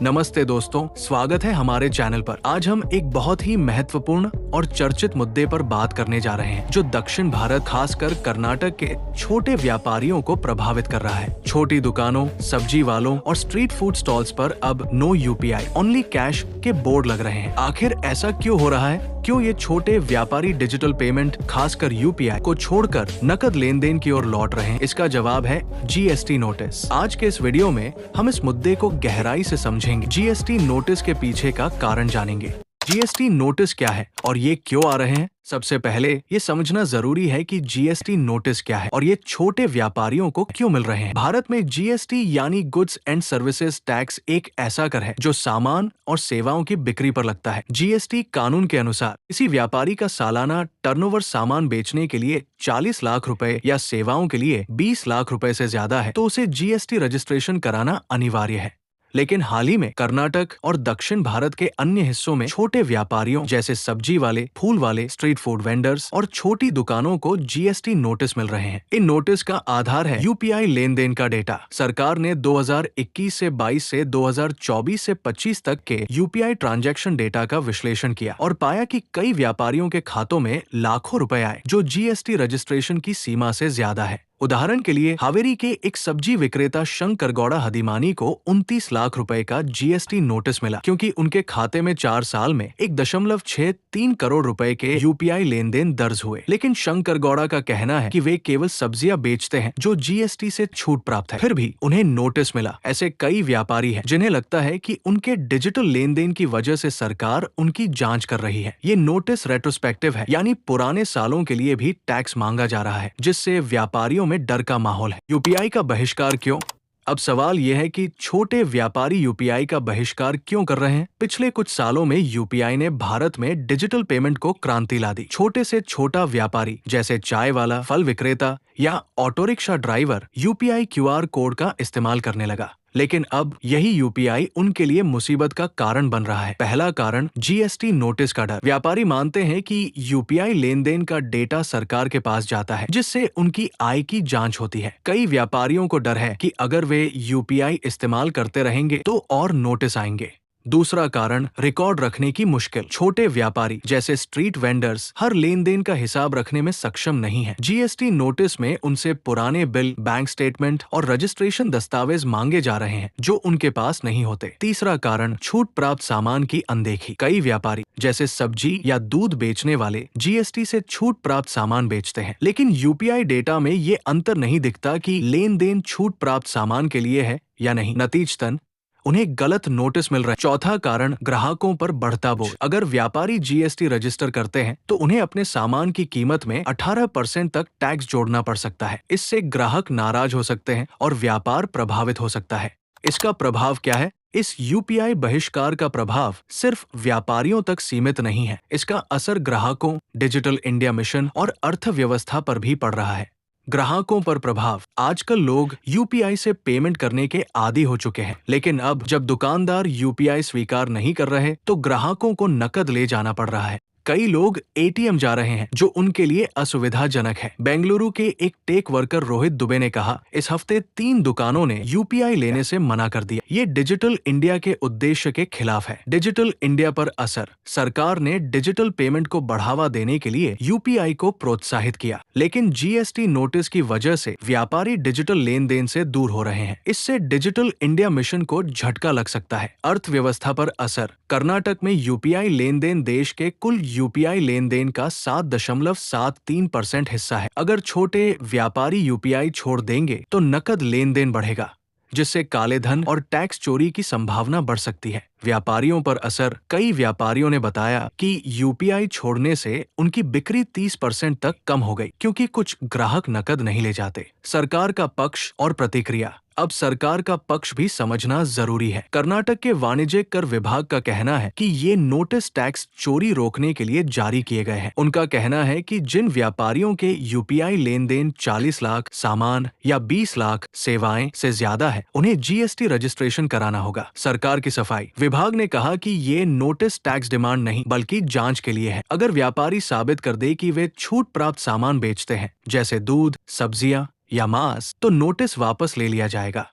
नमस्ते दोस्तों, स्वागत है हमारे चैनल पर। आज हम एक बहुत ही महत्वपूर्ण और चर्चित मुद्दे पर बात करने जा रहे हैं जो दक्षिण भारत, खासकर कर्नाटक के छोटे व्यापारियों को प्रभावित कर रहा है। छोटी दुकानों, सब्जी वालों और स्ट्रीट फूड स्टॉल्स पर अब नो यूपीआई, ओनली कैश के बोर्ड लग रहे हैं। आखिर ऐसा क्यों हो रहा है? क्यों ये छोटे व्यापारी डिजिटल पेमेंट, खासकर यूपीआई को छोड़कर नकद लेन देन की ओर लौट रहे हैं? इसका जवाब है जीएसटी नोटिस। आज के इस वीडियो में हम इस मुद्दे को गहराई से समझेंगे, जीएसटी नोटिस के पीछे का कारण जानेंगे। जीएसटी नोटिस क्या है और ये क्यों आ रहे हैं? सबसे पहले ये समझना जरूरी है कि जीएसटी नोटिस क्या है और ये छोटे व्यापारियों को क्यों मिल रहे हैं। भारत में जीएसटी यानी गुड्स एंड सर्विसेज टैक्स एक ऐसा कर है जो सामान और सेवाओं की बिक्री पर लगता है। जीएसटी कानून के अनुसार किसी व्यापारी का सालाना टर्नओवर सामान बेचने के लिए 40 लाख रुपए या सेवाओं के लिए 20 लाख रुपए से ज्यादा है तो उसे जीएसटी रजिस्ट्रेशन कराना अनिवार्य है। लेकिन हाल ही में कर्नाटक और दक्षिण भारत के अन्य हिस्सों में छोटे व्यापारियों जैसे सब्जी वाले, फूल वाले, स्ट्रीट फूड वेंडर्स और छोटी दुकानों को जीएसटी नोटिस मिल रहे हैं। इन नोटिस का आधार है यूपीआई लेन देन का डेटा। सरकार ने 2021 से 22 से 2024 से 25 तक के यूपीआई ट्रांजैक्शन डेटा का विश्लेषण किया और पाया कि कई व्यापारियों के खातों में लाखों रुपए आए, जो जीएसटी रजिस्ट्रेशन की सीमा से ज्यादा है। उदाहरण के लिए हावेरी के एक सब्जी विक्रेता शंकर गौड़ा हदीमानी को 29 लाख रुपए का जीएसटी नोटिस मिला क्योंकि उनके खाते में 4 साल में 1.63 करोड़ रुपए के यूपीआई लेन देन दर्ज हुए। लेकिन शंकर गौड़ा का कहना है कि वे केवल सब्जियां बेचते हैं जो जीएसटी से छूट प्राप्त है, फिर भी उन्हें नोटिस मिला। ऐसे कई व्यापारी हैं जिन्हें लगता है कि उनके डिजिटल लेन देन की वजह से सरकार उनकी जाँच कर रही है। ये नोटिस रेट्रोस्पेक्टिव है, यानी पुराने सालों के लिए भी टैक्स मांगा जा रहा है, जिससे व्यापारियों में डर का माहौल है। यूपीआई का बहिष्कार क्यों? अब सवाल यह है कि छोटे व्यापारी यूपीआई का बहिष्कार क्यों कर रहे हैं? पिछले कुछ सालों में यूपीआई ने भारत में डिजिटल पेमेंट को क्रांति ला दी। छोटे से छोटा व्यापारी जैसे चाय वाला, फल विक्रेता या auto rickshaw driver UPI QR code का इस्तेमाल करने लगा। लेकिन अब यही यूपीआई उनके लिए मुसीबत का कारण बन रहा है। पहला कारण जीएसटी नोटिस का डर। व्यापारी मानते हैं कि यूपीआई लेन देन का डेटा सरकार के पास जाता है, जिससे उनकी आय की जांच होती है। कई व्यापारियों को डर है कि अगर वे यूपीआई इस्तेमाल करते रहेंगे तो और नोटिस आएंगे। दूसरा कारण रिकॉर्ड रखने की मुश्किल। छोटे व्यापारी जैसे स्ट्रीट वेंडर्स हर लेन देन का हिसाब रखने में सक्षम नहीं है। जीएसटी नोटिस में उनसे पुराने बिल, बैंक स्टेटमेंट और रजिस्ट्रेशन दस्तावेज मांगे जा रहे हैं जो उनके पास नहीं होते। तीसरा कारण छूट प्राप्त सामान की अनदेखी। कई व्यापारी जैसे सब्जी या दूध बेचने वाले जीएसटी से छूट प्राप्त सामान बेचते हैं, लेकिन यूपीआई डेटा में ये अंतर नहीं दिखता कि लेन देन छूट प्राप्त सामान के लिए है या नहीं। नतीजतन उन्हें गलत नोटिस मिल रहे हैं। चौथा कारण ग्राहकों पर बढ़ता बोझ। अगर व्यापारी जीएसटी रजिस्टर करते हैं तो उन्हें अपने सामान की कीमत में 18% तक टैक्स जोड़ना पड़ सकता है। इससे ग्राहक नाराज हो सकते हैं और व्यापार प्रभावित हो सकता है। इसका प्रभाव क्या है? इस यूपीआई बहिष्कार का प्रभाव सिर्फ व्यापारियों तक सीमित नहीं है। इसका असर ग्राहकों, डिजिटल इंडिया मिशन और अर्थव्यवस्था पर भी पड़ रहा है। ग्राहकों पर प्रभाव। आजकल लोग यूपीआई से पेमेंट करने के आदी हो चुके हैं, लेकिन अब जब दुकानदार यूपीआई स्वीकार नहीं कर रहे तो ग्राहकों को नकद ले जाना पड़ रहा है। कई लोग एटीएम जा रहे हैं जो उनके लिए असुविधाजनक है। बेंगलुरु के एक टेक वर्कर रोहित दुबे ने कहा, इस हफ्ते 3 दुकानों ने यूपीआई लेने से मना कर दिया। ये डिजिटल इंडिया के उद्देश्य के खिलाफ है। डिजिटल इंडिया पर असर। सरकार ने डिजिटल पेमेंट को बढ़ावा देने के लिए यूपीआई को प्रोत्साहित किया, लेकिन जीएसटी नोटिस की वजह से व्यापारी डिजिटल लेन देन से दूर हो रहे हैं। इससे डिजिटल इंडिया मिशन को झटका लग सकता है। अर्थव्यवस्था पर असर। कर्नाटक में यूपीआई लेन देन देश के कुल यूपीआई लेन देन का 7.73% हिस्सा है। अगर छोटे व्यापारी यूपीआई छोड़ देंगे तो नकद लेन देन बढ़ेगा, जिससे काले धन और टैक्स चोरी की संभावना बढ़ सकती है। व्यापारियों पर असर। कई व्यापारियों ने बताया कि यूपीआई छोड़ने से उनकी बिक्री 30% तक कम हो गई क्योंकि कुछ ग्राहक नकद नहीं ले जाते। सरकार का पक्ष और प्रतिक्रिया। अब सरकार का पक्ष भी समझना जरूरी है। कर्नाटक के वाणिज्यिक कर विभाग का कहना है कि ये नोटिस टैक्स चोरी रोकने के लिए जारी किए गए हैं। उनका कहना है कि जिन व्यापारियों के यूपीआई लेन देन 40 लाख सामान या 20 लाख सेवाएं से ज्यादा है, उन्हें जीएसटी रजिस्ट्रेशन कराना होगा। सरकार की सफाई। विभाग ने कहा कि ये नोटिस टैक्स डिमांड नहीं बल्कि जांच के लिए है। अगर व्यापारी साबित कर दे कि वे छूट प्राप्त सामान बेचते हैं जैसे दूध, सब्जियां या मांस, तो नोटिस वापस ले लिया जाएगा।